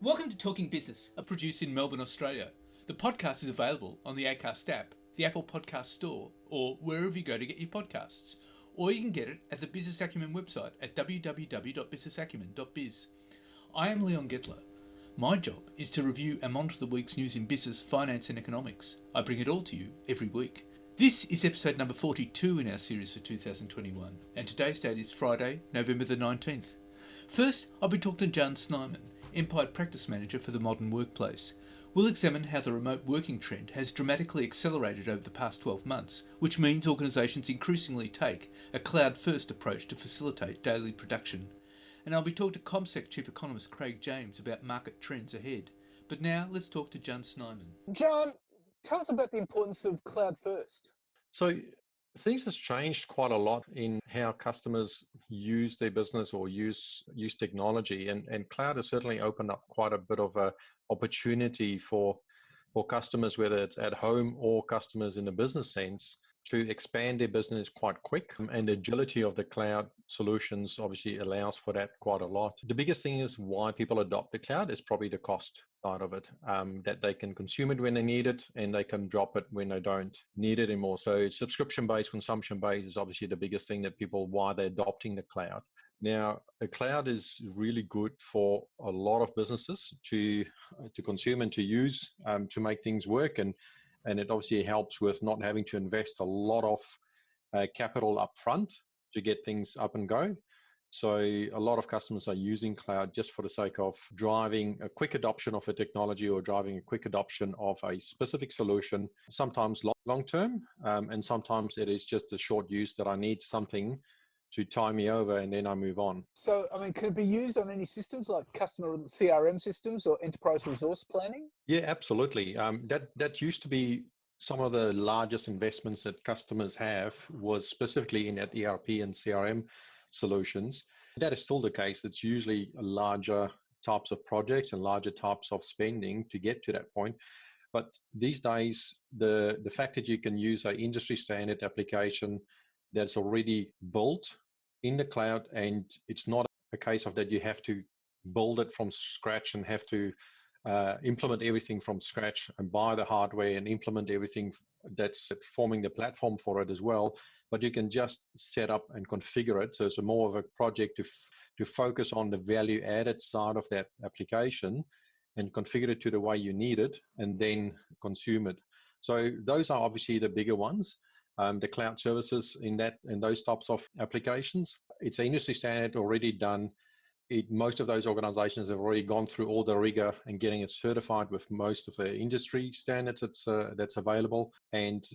Welcome to Talking Business, produced in Melbourne, Australia. The podcast is available on the Acast app, the Apple Podcast Store, or wherever you go to get your podcasts. Or you can get it at the Business Acumen website at www.businessacumen.biz. I am Leon Gettler. My job is to review and monitor the week's news in business, finance and economics. I bring it all to you every week. This is episode number 42 in our series for 2021, and today's date is Friday, November the 19th. First, I'll be talking to Jaen Snyman, Empire Practice Manager for the Modern Workplace. We'll examine how the remote working trend has dramatically accelerated over the past 12 months, which means organisations increasingly take a cloud-first approach to facilitate daily production. And I'll be talking to CommSec Chief Economist Craig James about market trends ahead. But now, let's talk to Jaen Snyman. Jaen, tell us about the importance of cloud first. So things has changed quite a lot in how customers use their business or use technology, and cloud has certainly opened up quite a bit of a opportunity for customers, whether it's at home or customers in a business sense, to expand their business quite quick. And the agility of the cloud solutions obviously allows for that quite a lot. The biggest thing is why people adopt the cloud is probably the cost side of it, that they can consume it when they need it and they can drop it when they don't need it anymore. So subscription-based, consumption-based is obviously the biggest thing that why they're adopting the cloud. Now, the cloud is really good for a lot of businesses to consume and to use, to make things work, and it obviously helps with not having to invest a lot of capital up front to get things up and go. So a lot of customers are using cloud just for the sake of driving a quick adoption of a technology or driving a quick adoption of a specific solution, sometimes long term, and sometimes it is just a short use that I need something to tie me over and then I move on. So, can it be used on any systems like customer CRM systems or enterprise resource planning? Yeah, absolutely. That used to be some of the largest investments that customers have, was specifically in that ERP and CRM solutions. That is still the case. It's usually larger types of projects and larger types of spending to get to that point. But these days, the fact that you can use an industry standard application that's already built in the cloud, and it's not a case of that you have to build it from scratch and have to implement everything from scratch and buy the hardware and implement everything that's forming the platform for it as well. But you can just set up and configure it. So it's more of a project to focus on the value added side of that application and configure it to the way you need it and then consume it. So those are obviously the bigger ones. The cloud services in those types of applications. It's an industry standard already done. Most of those organizations have already gone through all the rigor and getting it certified with most of the industry standards that's available, and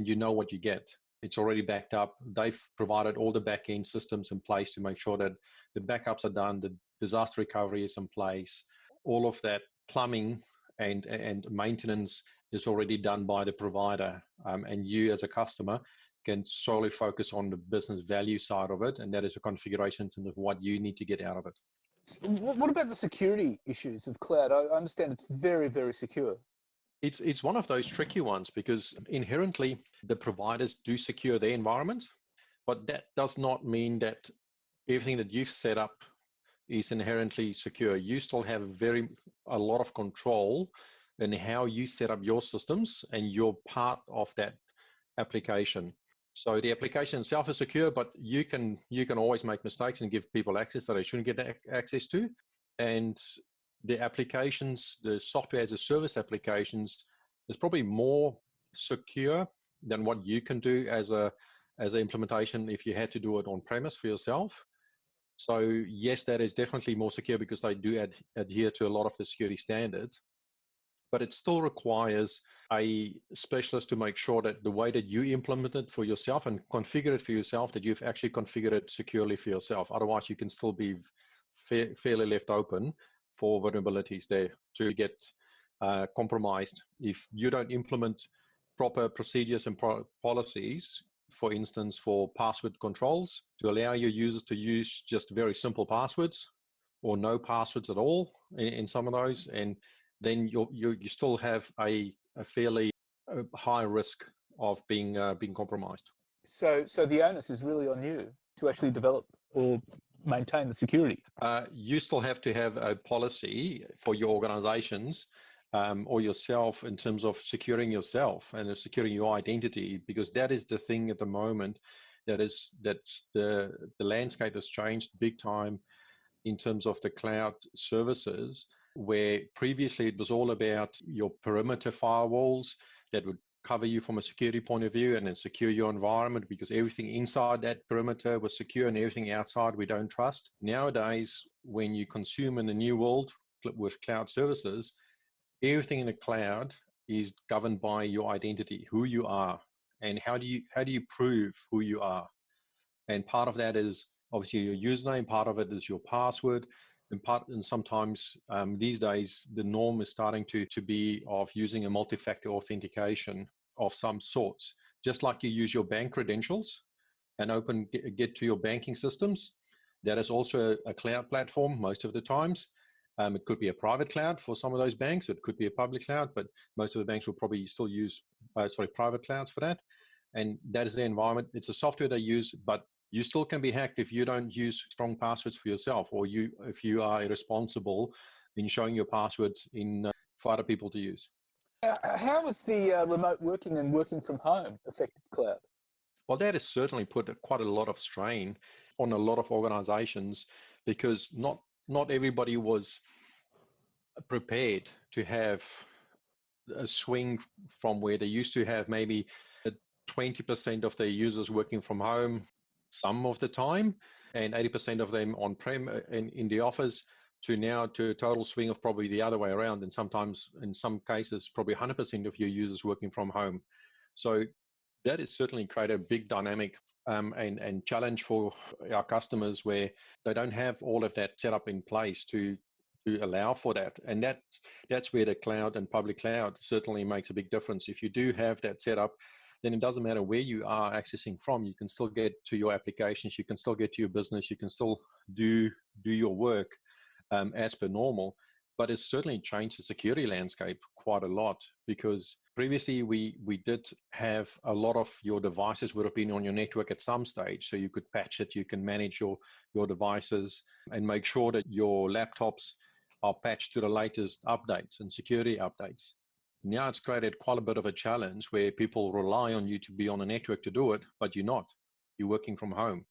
you know what you get. It's already backed up. They've provided all the back-end systems in place to make sure that the backups are done, the disaster recovery is in place, all of that plumbing and maintenance is already done by the provider, and you as a customer can solely focus on the business value side of it, and that is a configuration in terms of what you need to get out of it. What about the security issues of cloud? I understand it's very, very secure. It's one of those tricky ones because inherently the providers do secure their environments, but that does not mean that everything that you've set up is inherently secure. You still have a lot of control in how you set up your systems, and you're part of that application. So the application itself is secure, but you can always make mistakes and give people access that they shouldn't get access to. And the applications, the software as a service applications, is probably more secure than what you can do as an implementation if you had to do it on premise for yourself. So yes, that is definitely more secure because they do adhere to a lot of the security standards. But it still requires a specialist to make sure that the way that you implement it for yourself and configure it for yourself, that you've actually configured it securely for yourself. Otherwise, you can still be fairly left open for vulnerabilities there to get compromised. If you don't implement proper procedures and policies, for instance, for password controls, to allow your users to use just very simple passwords or no passwords at all in some of those, and then you still have a fairly high risk of being compromised. So the onus is really on you to actually develop or maintain the security? You still have to have a policy for your organizations or yourself in terms of securing yourself and securing your identity, because that is the thing at the moment that's the landscape has changed big time in terms of the cloud services, where previously it was all about your perimeter firewalls that would cover you from a security point of view and then secure your environment, because everything inside that perimeter was secure and everything outside we don't trust. Nowadays, when you consume in the new world with cloud services, everything in the cloud is governed by your identity, who you are, and how do you prove who you are. And part of that is obviously your username, part of it is your password, and sometimes these days the norm is starting to be of using a multi-factor authentication of some sorts. Just like you use your bank credentials and get to your banking systems, that is also a cloud platform most of the times. It could be a private cloud for some of those banks. It could be a public cloud, but most of the banks will probably still use private clouds for that. And that is the environment. It's a software they use, but you still can be hacked if you don't use strong passwords for yourself, or if you are irresponsible in showing your passwords for other people to use. How has the remote working and working from home affected cloud? Well, that has certainly put quite a lot of strain on a lot of organizations, because not everybody was prepared to have a swing from where they used to have maybe 20% of their users working from home some of the time and 80% of them on-prem in the office, to now to a total swing of probably the other way around, and sometimes in some cases probably 100% of your users working from home. So that has certainly created a big dynamic and challenge for our customers, where they don't have all of that set up in place to allow for that. And that's where the cloud and public cloud certainly makes a big difference. If you do have that set up, then it doesn't matter where you are accessing from. You can still get to your applications, you can still get to your business, you can still do your work as per normal. But it's certainly changed the security landscape quite a lot, because previously we did have a lot of your devices would have been on your network at some stage. So you could patch it, you can manage your devices and make sure that your laptops are patched to the latest updates and security updates. Now it's created quite a bit of a challenge where people rely on you to be on a network to do it, but you're not. You're working from home.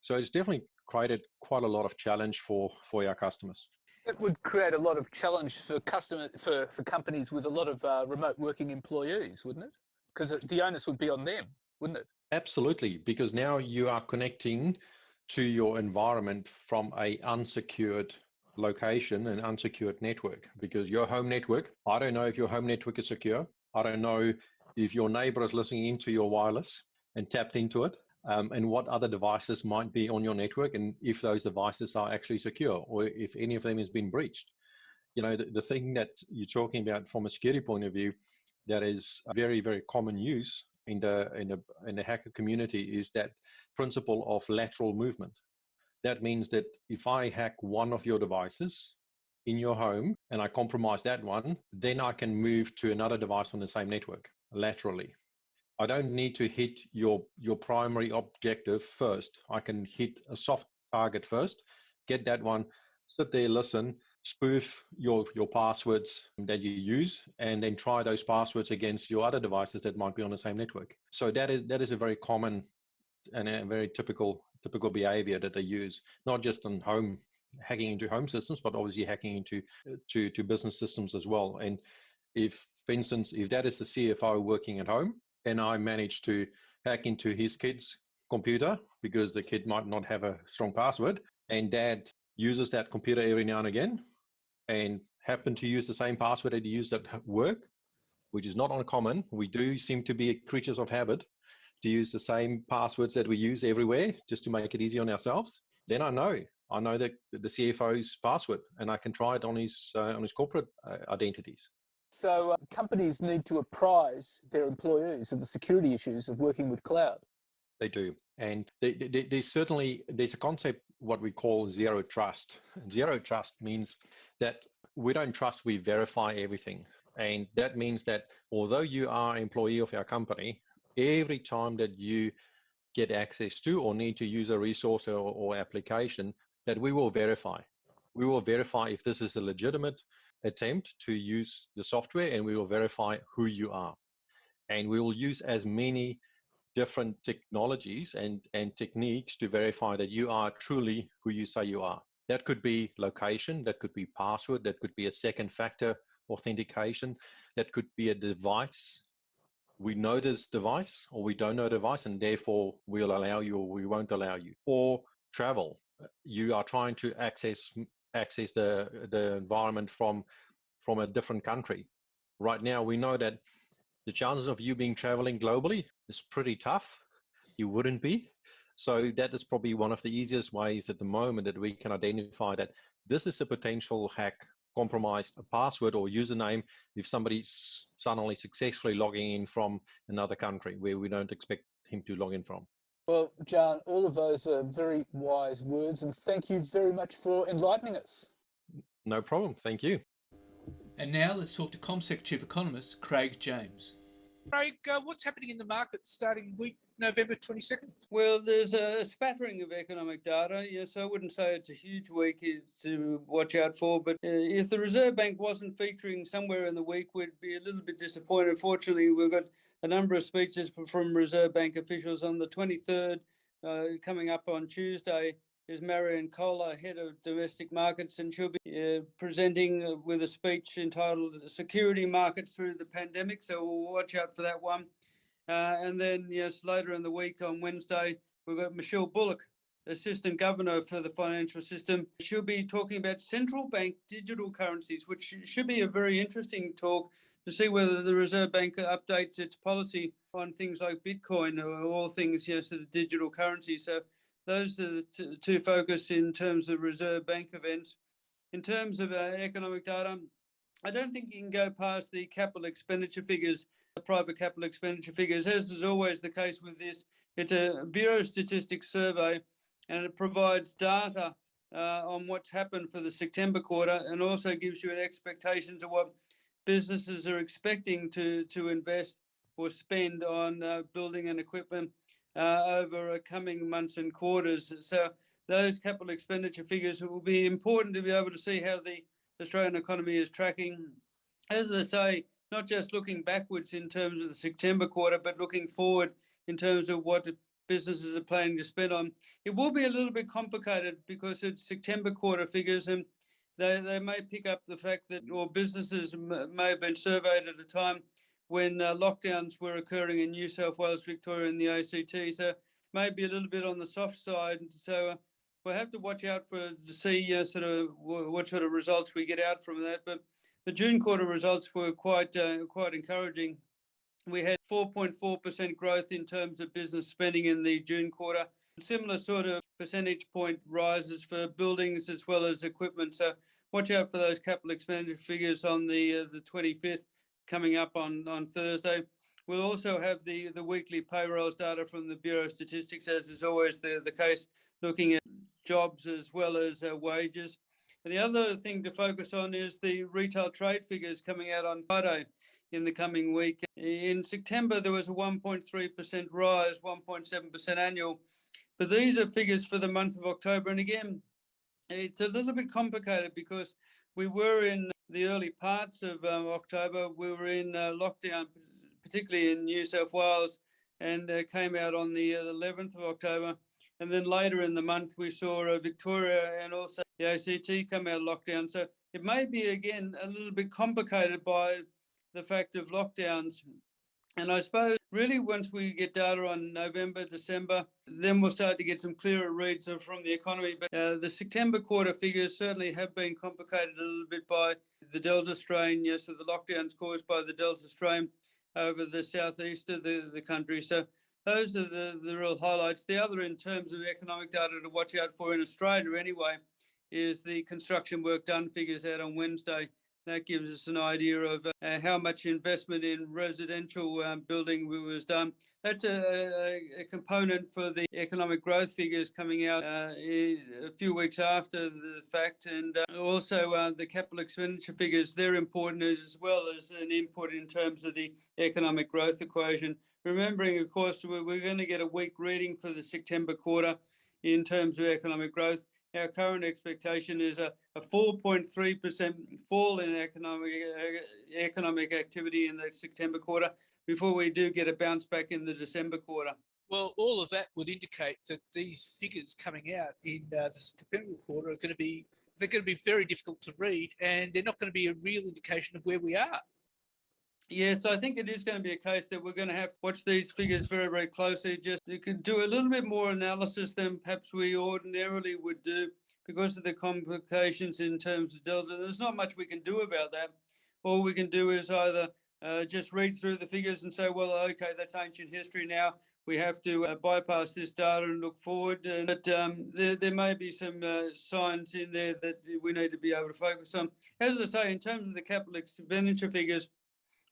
So it's definitely created quite a lot of challenge for our customers. It would create a lot of challenge for companies with a lot of remote working employees, wouldn't it? Because the onus would be on them, wouldn't it? Absolutely, because now you are connecting to your environment from a unsecured location, an unsecured network, because your home network, I don't know if your home network is secure. I don't know if your neighbor is listening into your wireless and tapped into it, and what other devices might be on your network, and if those devices are actually secure, or if any of them has been breached. You know, the thing that you're talking about from a security point of view that is very, very common use in the hacker community is that principle of lateral movement. That means that if I hack one of your devices in your home and I compromise that one, then I can move to another device on the same network laterally. I don't need to hit your primary objective first. I can hit a soft target first, get that one, sit there, listen, spoof your passwords that you use, and then try those passwords against your other devices that might be on the same network. So that is a very common and a very typical behavior that they use, not just on hacking into home systems, but obviously hacking into to business systems as well. And if, for instance, if that is the CFO working at home and I manage to hack into his kid's computer because the kid might not have a strong password, and dad uses that computer every now and again and happen to use the same password that he used at work, which is not uncommon. We do seem to be creatures of habit to use the same passwords that we use everywhere just to make it easy on ourselves. Then I know that the CFO's password, and I can try it on his corporate identities. So companies need to apprise their employees of the security issues of working with cloud. They do. And there's a concept, what we call zero trust. Zero trust means that we don't trust, we verify everything. And that means that although you are an employee of our company, every time that you get access to or need to use a resource or application, that we will verify. We will verify if this is a legitimate attempt to use the software, and we will verify who you are. And we will use as many different technologies and techniques to verify that you are truly who you say you are. That could be location, that could be password, that could be a second factor authentication, that could be a device. We know this device or we don't know the device, and therefore we'll allow you or we won't allow you. Or travel. You are trying to access the environment from a different country. Right now, we know that the chances of you being traveling globally is pretty tough. You wouldn't be. So that is probably one of the easiest ways at the moment that we can identify that this is a potential hack, compromised password or username if somebody's suddenly successfully logging in from another country where we don't expect him to log in from. Well, Jaen, all of those are very wise words, and thank you very much for enlightening us. No problem. Thank you. And now let's talk to CommSec Chief Economist Craig James. Craig, what's happening in the market starting week November 22nd? Well, there's a spattering of economic data. Yes, I wouldn't say it's a huge week to watch out for, but if the Reserve Bank wasn't featuring somewhere in the week, we'd be a little bit disappointed. Fortunately, we've got a number of speeches from Reserve Bank officials on the 23rd, coming up on Tuesday. Is Marion Kohler, head of domestic markets, and she'll be presenting with a speech entitled Security Markets Through the Pandemic. So we'll watch out for that one. And then, yes, later in the week on Wednesday, we've got Michelle Bullock, Assistant Governor for the Financial System. She'll be talking about central bank digital currencies, which should be a very interesting talk to see whether the Reserve Bank updates its policy on things like Bitcoin or all things, yes, to the digital currency. So those are the two focus in terms of Reserve Bank events. In terms of economic data, I don't think you can go past the capital expenditure figures, the private capital expenditure figures. As is always the case with this, it's a Bureau of Statistics survey, and it provides data on what's happened for the September quarter, and also gives you an expectation to what businesses are expecting to invest or spend on building and equipment over coming months and quarters. So those capital expenditure figures will be important to be able to see how the Australian economy is tracking. As I say, not just looking backwards in terms of the September quarter, but looking forward in terms of what businesses are planning to spend on. It will be a little bit complicated because it's September quarter figures, and they may pick up the fact that businesses may have been surveyed at a time when lockdowns were occurring in New South Wales, Victoria and the ACT. So maybe a little bit on the soft side. So we'll have to watch out to see sort of what sort of results we get out from that. But the June quarter results were quite encouraging. We had 4.4% growth in terms of business spending in the June quarter. Similar sort of percentage point rises for buildings as well as equipment. So watch out for those capital expenditure figures on the 25th coming up on Thursday. We'll also have the weekly payrolls data from the Bureau of Statistics, as is always the case, looking at jobs as well as wages. And the other thing to focus on is the retail trade figures coming out on Friday in the coming week. In September, there was a 1.3% rise, 1.7% annual. But these are figures for the month of October. And again, it's a little bit complicated because we were in the early parts of October, we were in lockdown, particularly in New South Wales, and came out on the 11th of October. And then later in the month, we saw Victoria and also the ACT come out of lockdown. So it may be, again, a little bit complicated by the fact of lockdowns. And I suppose really once we get data on November, December, then we'll start to get some clearer reads from the economy. But the September quarter figures certainly have been complicated a little bit by the Delta strain. Yes, so the lockdowns caused by the Delta strain over the southeast of the country. So those are the real highlights. The other in terms of economic data to watch out for in Australia anyway is the construction work done figures out on Wednesday. That gives us an idea of how much investment in residential building was done. That's a component for the economic growth figures coming out a few weeks after the fact. And also the capital expenditure figures, they're important as well as an input in terms of the economic growth equation. Remembering, of course, we're going to get a weak reading for the September quarter in terms of economic growth. Our current expectation is a 4.3% fall in economic activity in the September quarter before we do get a bounce back in the December quarter. Well, all of that would indicate that these figures coming out in the September quarter are going to be very difficult to read, and they're not going to be a real indication of where we are. Yes, I think it is going to be a case that we're going to have to watch these figures very, very closely. Just to do a little bit more analysis than perhaps we ordinarily would do because of the complications in terms of Delta. There's not much we can do about that. All we can do is either just read through the figures and say, well, okay, that's ancient history now. We have to bypass this data and look forward. But there may be some signs in there that we need to be able to focus on. As I say, in terms of the capital expenditure figures,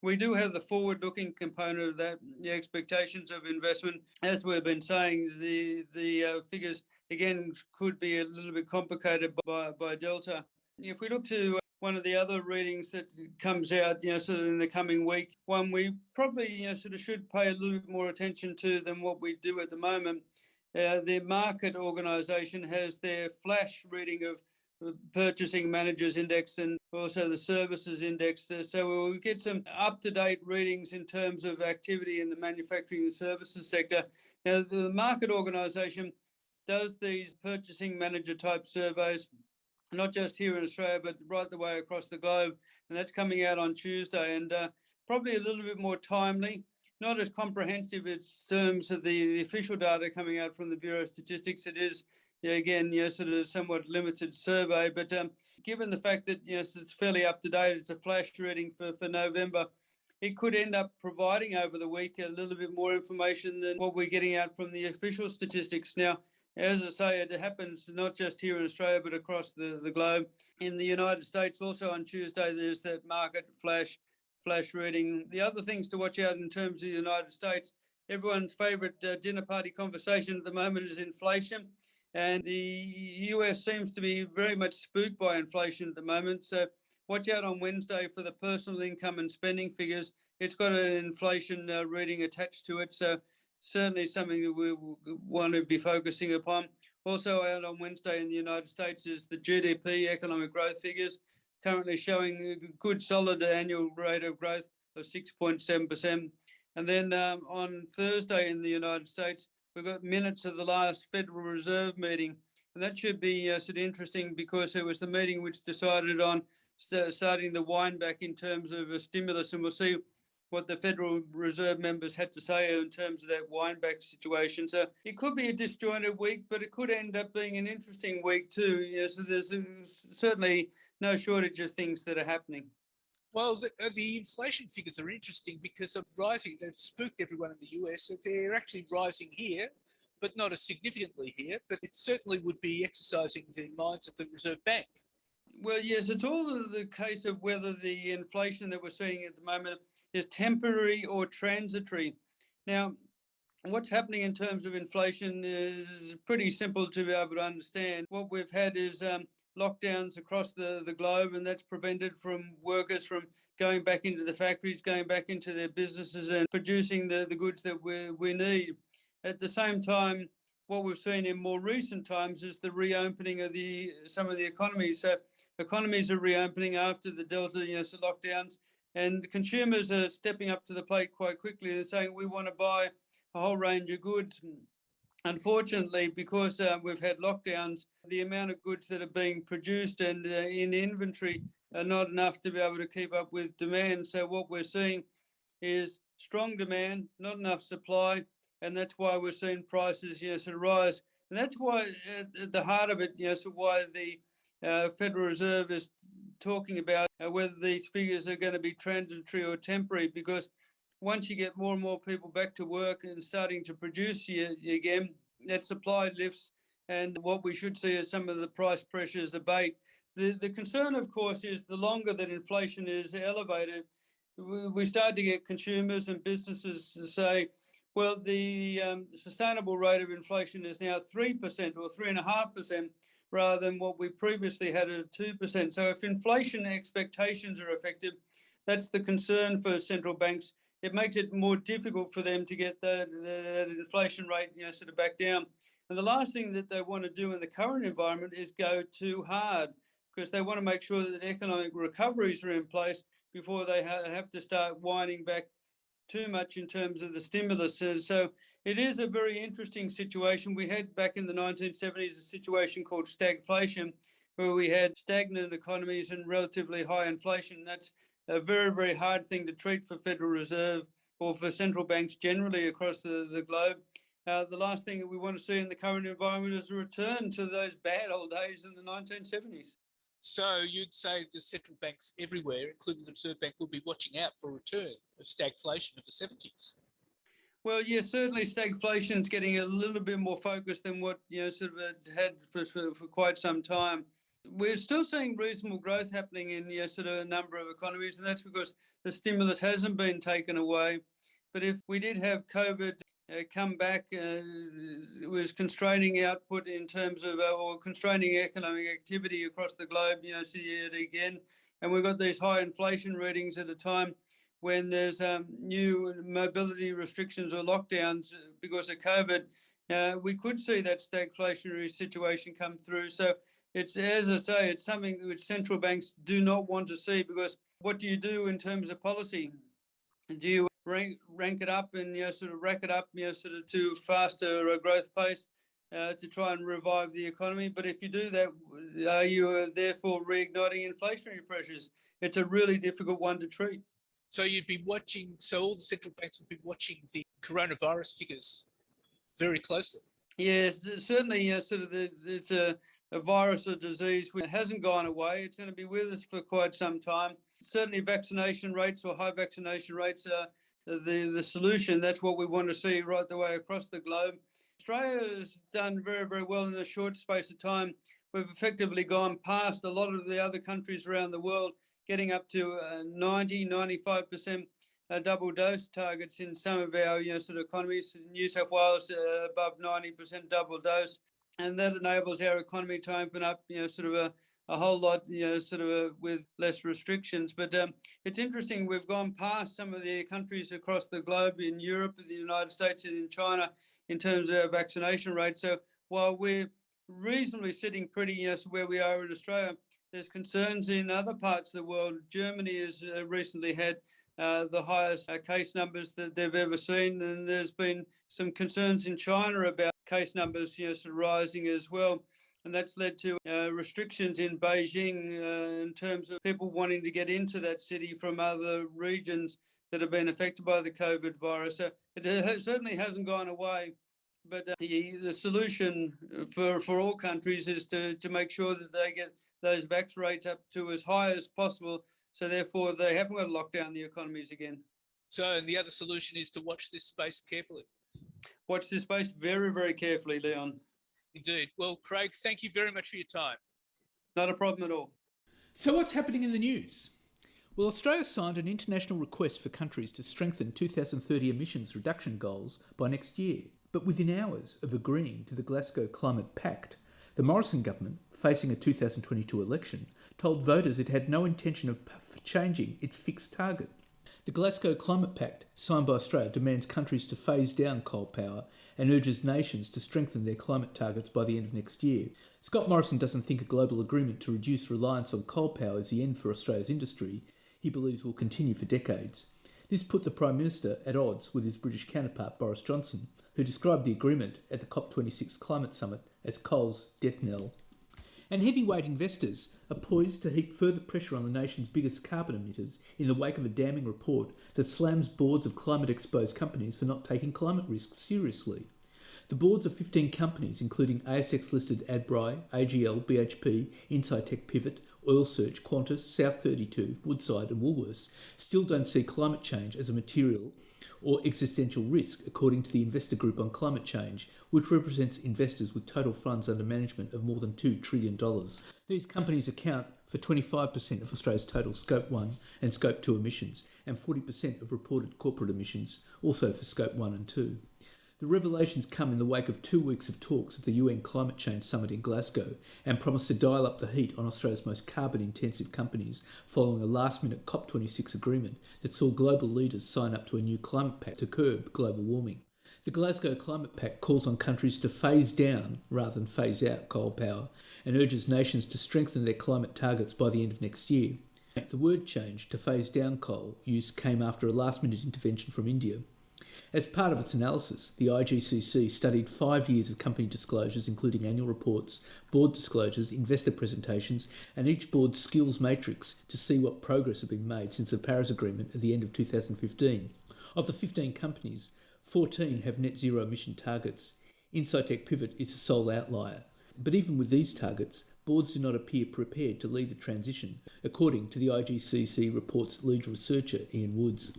we do have the forward-looking component of that, the expectations of investment. As we've been saying, the figures, again, could be a little bit complicated by Delta. If we look to one of the other readings that comes out, sort of in the coming week, one we probably, sort of should pay a little bit more attention to than what we do at the moment. The market organisation has their flash reading of the Purchasing Managers Index and also the Services Index. So we'll get some up-to-date readings in terms of activity in the manufacturing and services sector. Now, the market organisation does these purchasing manager type surveys, not just here in Australia, but right the way across the globe. And that's coming out on Tuesday, and probably a little bit more timely, not as comprehensive in terms of the official data coming out from the Bureau of Statistics. It is, again, sort of somewhat limited survey, but given the fact that it's fairly up to date, it's a flash reading for November, it could end up providing over the week a little bit more information than what we're getting out from the official statistics. Now, as I say, it happens not just here in Australia, but across the globe. In the United States, also on Tuesday, there's that market flash reading. The other things to watch out in terms of the United States, everyone's favourite dinner party conversation at the moment is inflation. And the US seems to be very much spooked by inflation at the moment. So watch out on Wednesday for the personal income and spending figures. It's got an inflation reading attached to it. So certainly something that we want to be focusing upon. Also out on Wednesday in the United States is the GDP economic growth figures, currently showing a good solid annual rate of growth of 6.7%. And then on Thursday in the United States, we've got minutes of the last Federal Reserve meeting. And that should be sort of interesting because it was the meeting which decided on starting the wind back in terms of a stimulus. And we'll see what the Federal Reserve members had to say in terms of that wind back situation. So it could be a disjointed week, but it could end up being an interesting week too. So there's certainly no shortage of things that are happening. Well, the inflation figures are interesting because of rising. They've spooked everyone in the US. So they're actually rising here, but not as significantly here. But it certainly would be exercising the minds of the Reserve Bank. Well, yes, it's all the case of whether the inflation that we're seeing at the moment is temporary or transitory. Now, what's happening in terms of inflation is pretty simple to be able to understand. What we've had is lockdowns across the globe, and that's prevented from workers from going back into the factories, going back into their businesses and producing the goods that we need. At the same time, what we've seen in more recent times is the reopening of some of the economies. So economies are reopening after the Delta lockdowns, and consumers are stepping up to the plate quite quickly. They're saying, we want to buy a whole range of goods. Unfortunately, because we've had lockdowns, the amount of goods that are being produced and in inventory are not enough to be able to keep up with demand. So what we're seeing is strong demand, not enough supply, and that's why we're seeing prices sort of rise. And that's why at the heart of it, so why the Federal Reserve is talking about whether these figures are going to be transitory or temporary, because once you get more and more people back to work and starting to produce again, that supply lifts, and what we should see is some of the price pressures abate. The concern, of course, is the longer that inflation is elevated, we start to get consumers and businesses to say, well, the sustainable rate of inflation is now 3% or 3.5%, rather than what we previously had at 2%. So if inflation expectations are affected, that's the concern for central banks. It makes it more difficult for them to get that inflation rate, sort of back down. And the last thing that they want to do in the current environment is go too hard, because they want to make sure that economic recoveries are in place before they have to start winding back too much in terms of the stimulus. So it is a very interesting situation. We had back in the 1970s a situation called stagflation, where we had stagnant economies and relatively high inflation. That's a very, very hard thing to treat for Federal Reserve or for central banks generally across the globe. The last thing that we want to see in the current environment is a return to those bad old days in the 1970s. So you'd say the central banks everywhere, including the Reserve Bank, will be watching out for a return of stagflation of the 70s? Well, yes, certainly stagflation is getting a little bit more focused than what sort of it's had for quite some time. We're still seeing reasonable growth happening in sort of a number of economies, and that's because the stimulus hasn't been taken away. But if we did have COVID come back, it was constraining output in terms of, or constraining economic activity across the globe, see it again. And we've got these high inflation readings at a time when there's new mobility restrictions or lockdowns because of COVID. We could see that stagflationary situation come through. So it's, as I say, it's something which central banks do not want to see, because what do you do in terms of policy? Do you rank it up and sort of rack it up sort of to faster growth pace to try and revive the economy? But if you do that, you are therefore reigniting inflationary pressures. It's a really difficult one to treat. So you'd be watching, so all the central banks would be watching the coronavirus figures very closely. Yes, certainly. Sort of it's a virus or disease which hasn't gone away. It's going to be with us for quite some time. Certainly vaccination rates or high vaccination rates are the solution. That's what we want to see right the way across the globe. Australia has done very, very well in a short space of time. We've effectively gone past a lot of the other countries around the world, getting up to 90, 95% double dose targets in some of our sort of economies. New South Wales above 90% double dose, and that enables our economy to open up sort of a whole lot with less restrictions. But it's interesting, we've gone past some of the countries across the globe in Europe, in the United States and in China in terms of our vaccination rate. So while we're reasonably sitting pretty where we are in Australia, there's concerns in other parts of the world. Germany has recently had the highest case numbers that they've ever seen, and there's been some concerns in China about case numbers sort of rising as well. And that's led to restrictions in Beijing in terms of people wanting to get into that city from other regions that have been affected by the COVID virus. So it certainly hasn't gone away. But the solution for all countries is to make sure that they get those vax rates up to as high as possible, so therefore they haven't got to lock down the economies again. So, and the other solution is to watch this space carefully. Watch this space very, very carefully, Leon. Indeed. Well, Craig, thank you very much for your time. Not a problem at all. So what's happening in the news? Well, Australia signed an international request for countries to strengthen 2030 emissions reduction goals by next year. But within hours of agreeing to the Glasgow Climate Pact, the Morrison government, facing a 2022 election, told voters it had no intention of changing its fixed target. The Glasgow Climate Pact, signed by Australia, demands countries to phase down coal power and urges nations to strengthen their climate targets by the end of next year. Scott Morrison doesn't think a global agreement to reduce reliance on coal power is the end for Australia's industry. He believes will continue for decades. This put the Prime Minister at odds with his British counterpart Boris Johnson, who described the agreement at the COP26 climate summit as coal's death knell. And heavyweight investors are poised to heap further pressure on the nation's biggest carbon emitters in the wake of a damning report that slams boards of climate-exposed companies for not taking climate risks seriously. The boards of 15 companies, including ASX-listed Adbri, AGL, BHP, Incitec Pivot, Oil Search, Qantas, South32, Woodside and Woolworths, still don't see climate change as a material or existential risk, according to the investor group on climate change, which represents investors with total funds under management of more than $2 trillion. These companies account for 25% of Australia's total Scope 1 and Scope 2 emissions, and 40% of reported corporate emissions, also for Scope 1 and 2. The revelations come in the wake of 2 weeks of talks at the UN Climate Change Summit in Glasgow and promise to dial up the heat on Australia's most carbon-intensive companies following a last-minute COP26 agreement that saw global leaders sign up to a new climate pact to curb global warming. The Glasgow Climate Pact calls on countries to phase down rather than phase out coal power and urges nations to strengthen their climate targets by the end of next year. The word change to phase down coal use came after a last-minute intervention from India. As part of its analysis, the IGCC studied 5 years of company disclosures, including annual reports, board disclosures, investor presentations, and each board's skills matrix to see what progress had been made since the Paris Agreement at the end of 2015. Of the 15 companies, 14 have net zero emission targets. Incitec Pivot is a sole outlier. But even with these targets, boards do not appear prepared to lead the transition, according to the IGCC report's lead researcher, Ian Woods.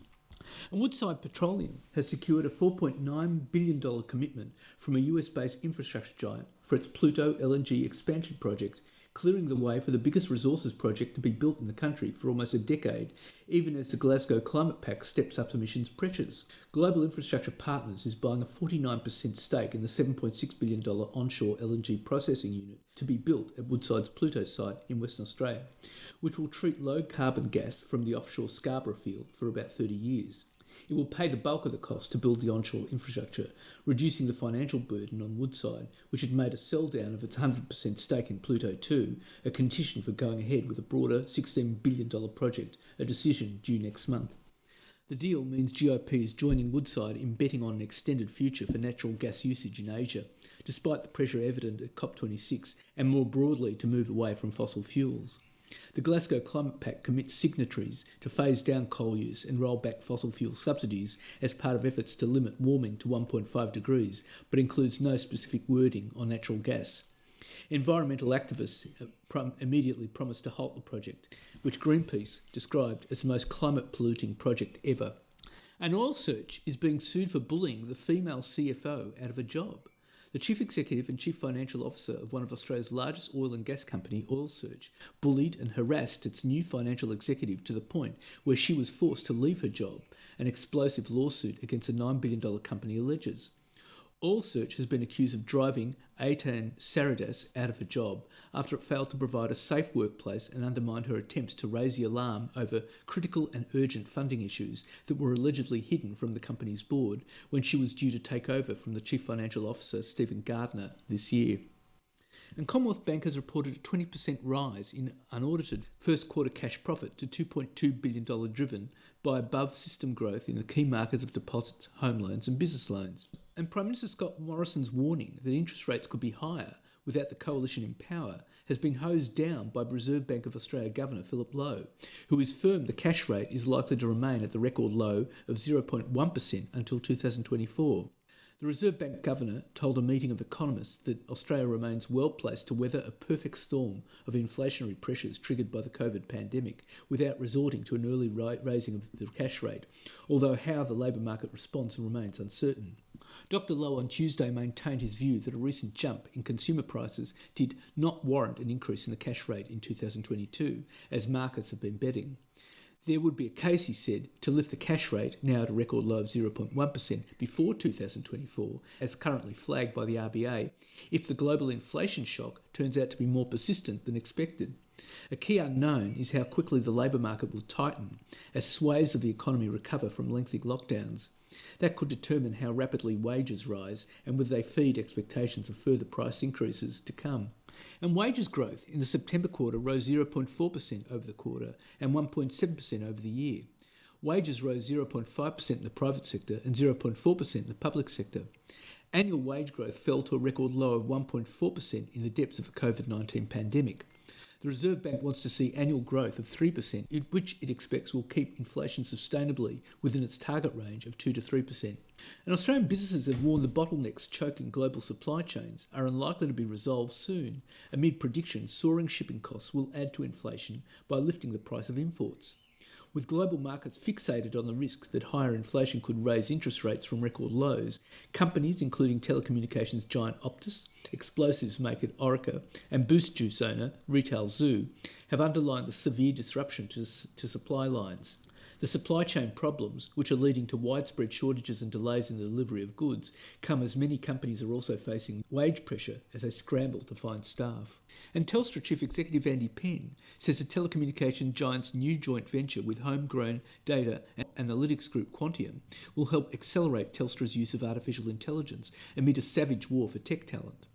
And Woodside Petroleum has secured a $4.9 billion commitment from a US-based infrastructure giant for its Pluto LNG expansion project, clearing the way for the biggest resources project to be built in the country for almost a decade, even as the Glasgow Climate Pact steps up emissions pressures. Global Infrastructure Partners is buying a 49% stake in the $7.6 billion onshore LNG processing unit to be built at Woodside's Pluto site in Western Australia, which will treat low-carbon gas from the offshore Scarborough field for about 30 years. It will pay the bulk of the cost to build the onshore infrastructure, reducing the financial burden on Woodside, which had made a sell-down of its 100% stake in Pluto 2 a condition for going ahead with a broader $16 billion project, a decision due next month. The deal means GIP is joining Woodside in betting on an extended future for natural gas usage in Asia, despite the pressure evident at COP26 and more broadly to move away from fossil fuels. The Glasgow Climate Pact commits signatories to phase down coal use and roll back fossil fuel subsidies as part of efforts to limit warming to 1.5 degrees, but includes no specific wording on natural gas. Environmental activists immediately promised to halt the project, which Greenpeace described as the most climate-polluting project ever. And Oil Search is being sued for bullying the female CFO out of a job. The Chief Executive and Chief Financial Officer of one of Australia's largest oil and gas company, Oil Search, bullied and harassed its new financial executive to the point where she was forced to leave her job, an explosive lawsuit against a $9 billion company alleges. Oil Search has been accused of driving Jaen Saridas out of her job after it failed to provide a safe workplace and undermined her attempts to raise the alarm over critical and urgent funding issues that were allegedly hidden from the company's board when she was due to take over from the Chief Financial Officer, Stephen Gardner, this year. And Commonwealth Bank has reported a 20% rise in unaudited first quarter cash profit to $2.2 billion, driven by above system growth in the key markets of deposits, home loans and business loans. And Prime Minister Scott Morrison's warning that interest rates could be higher without the coalition in power has been hosed down by Reserve Bank of Australia Governor Philip Lowe, who is firm the cash rate is likely to remain at the record low of 0.1% until 2024. The Reserve Bank Governor told a meeting of economists that Australia remains well placed to weather a perfect storm of inflationary pressures triggered by the COVID pandemic without resorting to an early raising of the cash rate, although how the labour market responds remains uncertain. Dr Lowe on Tuesday maintained his view that a recent jump in consumer prices did not warrant an increase in the cash rate in 2022, as markets have been betting. There would be a case, he said, to lift the cash rate, now at a record low of 0.1%, before 2024, as currently flagged by the RBA, if the global inflation shock turns out to be more persistent than expected. A key unknown is how quickly the labour market will tighten, as swathes of the economy recover from lengthy lockdowns. That could determine how rapidly wages rise and whether they feed expectations of further price increases to come. And wages growth in the September quarter rose 0.4% over the quarter and 1.7% over the year. Wages rose 0.5% in the private sector and 0.4% in the public sector. Annual wage growth fell to a record low of 1.4% in the depths of the COVID-19 pandemic. The Reserve Bank wants to see annual growth of 3%, which it expects will keep inflation sustainably within its target range of 2 to 3%. And Australian businesses have warned the bottlenecks choking global supply chains are unlikely to be resolved soon, amid predictions soaring shipping costs will add to inflation by lifting the price of imports. With global markets fixated on the risk that higher inflation could raise interest rates from record lows, companies including telecommunications giant Optus, explosives maker Orica, and Boost Juice owner Retail Zoo have underlined the severe disruption to supply lines. The supply chain problems, which are leading to widespread shortages and delays in the delivery of goods, come as many companies are also facing wage pressure as they scramble to find staff. And Telstra Chief Executive Andy Penn says the telecommunication giant's new joint venture with homegrown data and analytics group Quantium will help accelerate Telstra's use of artificial intelligence amid a savage war for tech talent.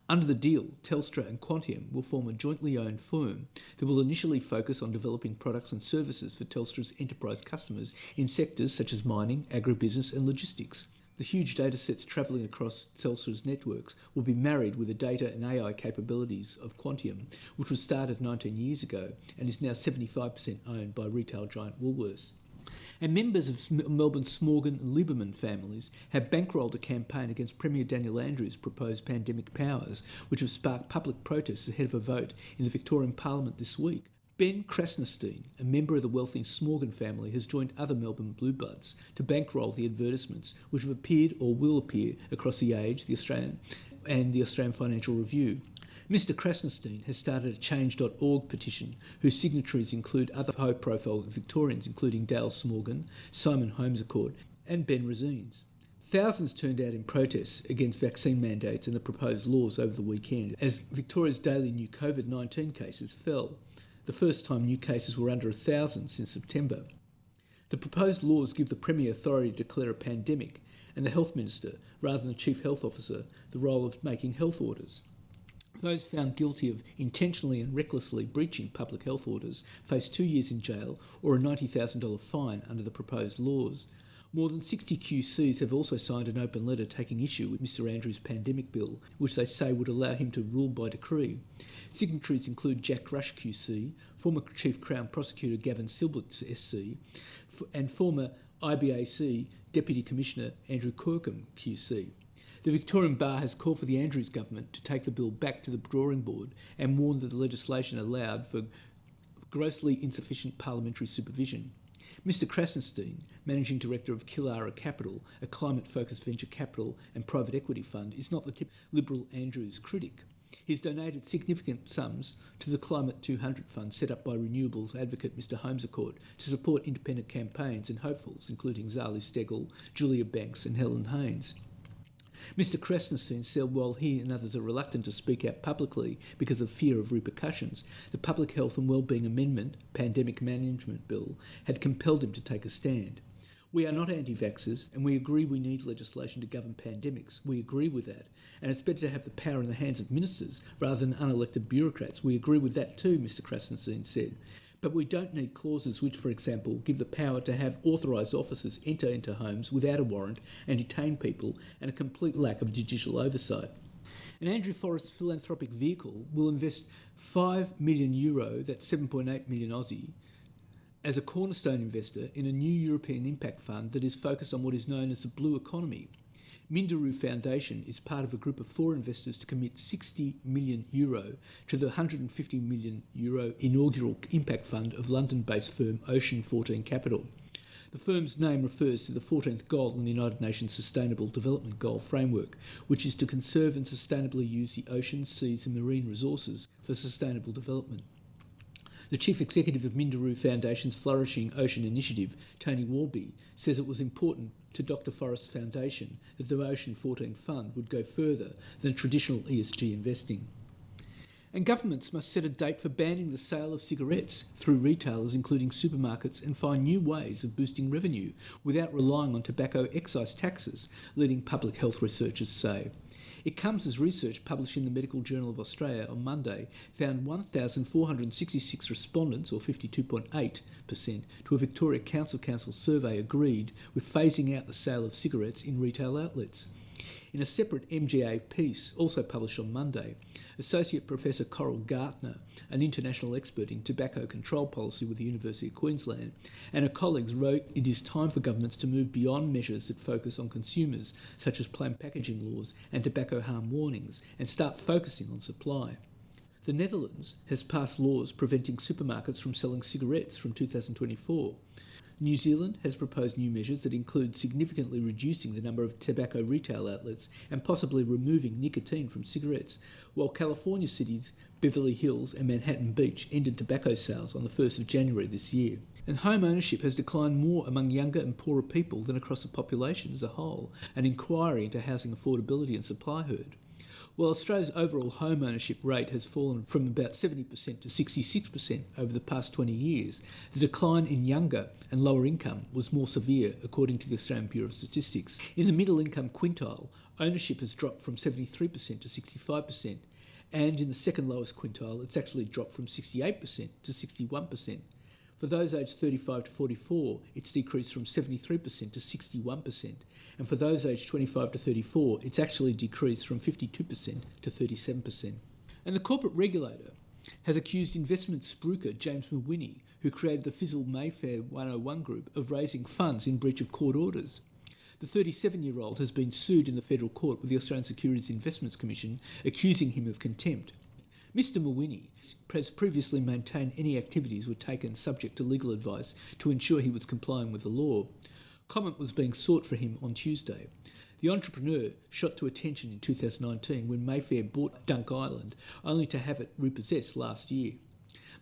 Under the deal, Telstra and Quantium will form a jointly owned firm that will initially focus on developing products and services for Telstra's enterprise customers in sectors such as mining, agribusiness and logistics. The huge data sets travelling across Telstra's networks will be married with the data and AI capabilities of Quantium, which was started 19 years ago and is now 75% owned by retail giant Woolworths. And members of Melbourne's Smorgon and Lieberman families have bankrolled a campaign against Premier Daniel Andrews' proposed pandemic powers, which have sparked public protests ahead of a vote in the Victorian Parliament this week. Ben Krasnostein, a member of the wealthy Smorgon family, has joined other Melbourne Bluebloods to bankroll the advertisements which have appeared or will appear across The Age, The Australian and the Australian Financial Review. Mr Krasnostein has started a change.org petition whose signatories include other high-profile Victorians including Dale Smorgon, Simon Holmes-Accord and Ben Resines. Thousands turned out in protests against vaccine mandates and the proposed laws over the weekend as Victoria's daily new COVID-19 cases fell, the first time new cases were under 1,000 since September. The proposed laws give the Premier authority to declare a pandemic and the Health Minister, rather than the Chief Health Officer, the role of making health orders. Those found guilty of intentionally and recklessly breaching public health orders face 2 years in jail or a $90,000 fine under the proposed laws. More than 60 QCs have also signed an open letter taking issue with Mr Andrews' pandemic bill, which they say would allow him to rule by decree. Signatories include Jack Rush QC, former Chief Crown Prosecutor Gavin Silbert SC, and former IBAC Deputy Commissioner Andrew Kirkham QC. The Victorian Bar has called for the Andrews government to take the bill back to the drawing board and warned that the legislation allowed for grossly insufficient parliamentary supervision. Mr Krasnostein, Managing Director of Killara Capital, a climate-focused venture capital and private equity fund, is not the typical Liberal Andrews critic. He's donated significant sums to the Climate 200 fund set up by renewables advocate Mr Holmes-Accord to support independent campaigns and hopefuls including Zali Steggall, Julia Banks and Helen Haynes. Mr Krasnostein said while he and others are reluctant to speak out publicly because of fear of repercussions, the Public Health and Wellbeing Amendment, Pandemic Management Bill, had compelled him to take a stand. We are not anti-vaxxers and we agree we need legislation to govern pandemics. We agree with that. And it's better to have the power in the hands of ministers rather than unelected bureaucrats. We agree with that too, Mr Krasnostein said. But we don't need clauses which, for example, give the power to have authorised officers enter into homes without a warrant and detain people, and a complete lack of judicial oversight. An Andrew Forrest philanthropic vehicle will invest €5 million, that's 7.8 million Aussie, as a cornerstone investor in a new European impact fund that is focused on what is known as the blue economy. Minderoo Foundation is part of a group of 4 investors to commit €60 million to the €150 million inaugural impact fund of London-based firm Ocean 14 Capital. The firm's name refers to the 14th goal in the United Nations Sustainable Development Goal Framework, which is to conserve and sustainably use the oceans, seas and marine resources for sustainable development. The Chief Executive of Minderoo Foundation's Flourishing Ocean Initiative, Tony Warby, says it was important to Dr Forrest's foundation that the Ocean 14 Fund would go further than traditional ESG investing. And governments must set a date for banning the sale of cigarettes through retailers including supermarkets and find new ways of boosting revenue without relying on tobacco excise taxes, leading public health researchers say. It comes as research published in the Medical Journal of Australia on Monday found 1,466 respondents, or 52.8%, to a Victoria Council survey agreed with phasing out the sale of cigarettes in retail outlets. In a separate MGA piece, also published on Monday, Associate Professor Coral Gartner, an international expert in tobacco control policy with the University of Queensland, and her colleagues wrote it is time for governments to move beyond measures that focus on consumers, such as plain packaging laws and tobacco harm warnings, and start focusing on supply. The Netherlands has passed laws preventing supermarkets from selling cigarettes from 2024. New Zealand has proposed new measures that include significantly reducing the number of tobacco retail outlets and possibly removing nicotine from cigarettes, while California cities Beverly Hills and Manhattan Beach ended tobacco sales on the 1st of January this year. And home ownership has declined more among younger and poorer people than across the population as a whole, an inquiry into housing affordability and supply heard. While Australia's overall home ownership rate has fallen from about 70% to 66% over the past 20 years, the decline in younger and lower income was more severe, according to the Australian Bureau of Statistics. In the middle income quintile, ownership has dropped from 73% to 65%, and in the second lowest quintile, it's actually dropped from 68% to 61%. For those aged 35 to 44, it's decreased from 73% to 61%. And for those aged 25 to 34, it's actually decreased from 52% to 37%. And the corporate regulator has accused investment spruiker James Mawhinney, who created the Fizzle Mayfair 101 group, of raising funds in breach of court orders. The 37-year-old has been sued in the federal court with the Australian Securities Investments Commission, accusing him of contempt. Mr Mawhinney has previously maintained any activities were taken subject to legal advice to ensure he was complying with the law. Comment was being sought for him on Tuesday. The entrepreneur shot to attention in 2019 when Mayfair bought Dunk Island, only to have it repossessed last year.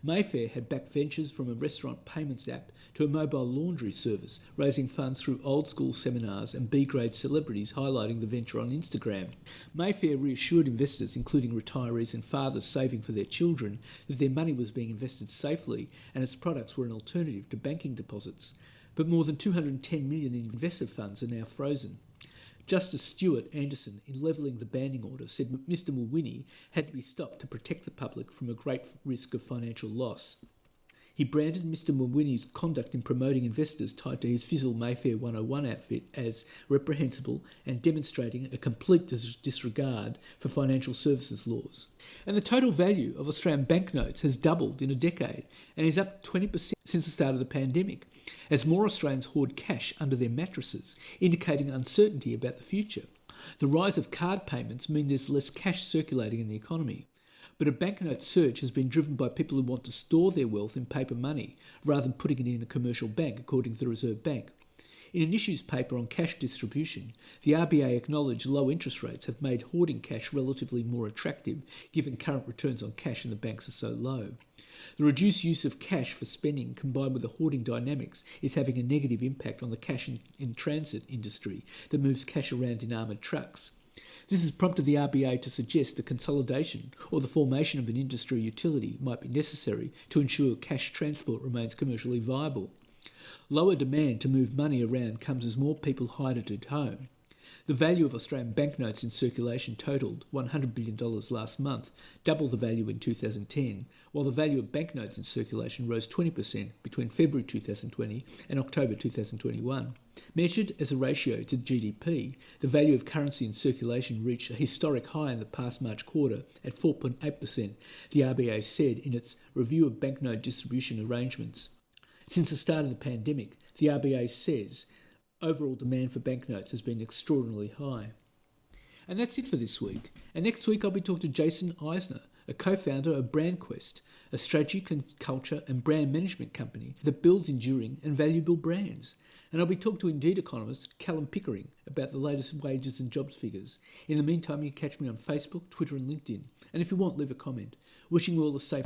Mayfair had backed ventures from a restaurant payments app to a mobile laundry service, raising funds through old-school seminars and B-grade celebrities highlighting the venture on Instagram. Mayfair reassured investors, including retirees and fathers saving for their children, that their money was being invested safely and its products were an alternative to banking deposits. But more than 210 million in investor funds are now frozen. Justice Stuart Anderson, in levelling the banning order, said Mr Mawhinney had to be stopped to protect the public from a great risk of financial loss. He branded Mr Mawhinney's conduct in promoting investors tied to his Fizzle Mayfair 101 outfit as reprehensible and demonstrating a complete disregard for financial services laws. And the total value of Australian banknotes has doubled in a decade and is up 20% since the start of the pandemic, as more Australians hoard cash under their mattresses, indicating uncertainty about the future. The rise of card payments mean there's less cash circulating in the economy, but a banknote surge has been driven by people who want to store their wealth in paper money rather than putting it in a commercial bank, according to the Reserve Bank. In an issues paper on cash distribution, the RBA acknowledged low interest rates have made hoarding cash relatively more attractive, given current returns on cash in the banks are so low. The reduced use of cash for spending combined with the hoarding dynamics is having a negative impact on the cash in transit industry that moves cash around in armoured trucks. This has prompted the RBA to suggest the consolidation or the formation of an industry utility might be necessary to ensure cash transport remains commercially viable. Lower demand to move money around comes as more people hide it at home. The value of Australian banknotes in circulation totalled $100 billion last month, double the value in 2010, while the value of banknotes in circulation rose 20% between February 2020 and October 2021. Measured as a ratio to GDP, the value of currency in circulation reached a historic high in the past March quarter at 4.8%, the RBA said in its review of banknote distribution arrangements. Since the start of the pandemic, the RBA says overall demand for banknotes has been extraordinarily high. And that's it for this week. And next week I'll be talking to Jason Eisner, a co-founder of BrandQuest, a strategy, culture and brand management company that builds enduring and valuable brands. And I'll be talking to Indeed economist Callum Pickering about the latest wages and jobs figures. In the meantime, you can catch me on Facebook, Twitter and LinkedIn. And if you want, leave a comment. Wishing you all a safe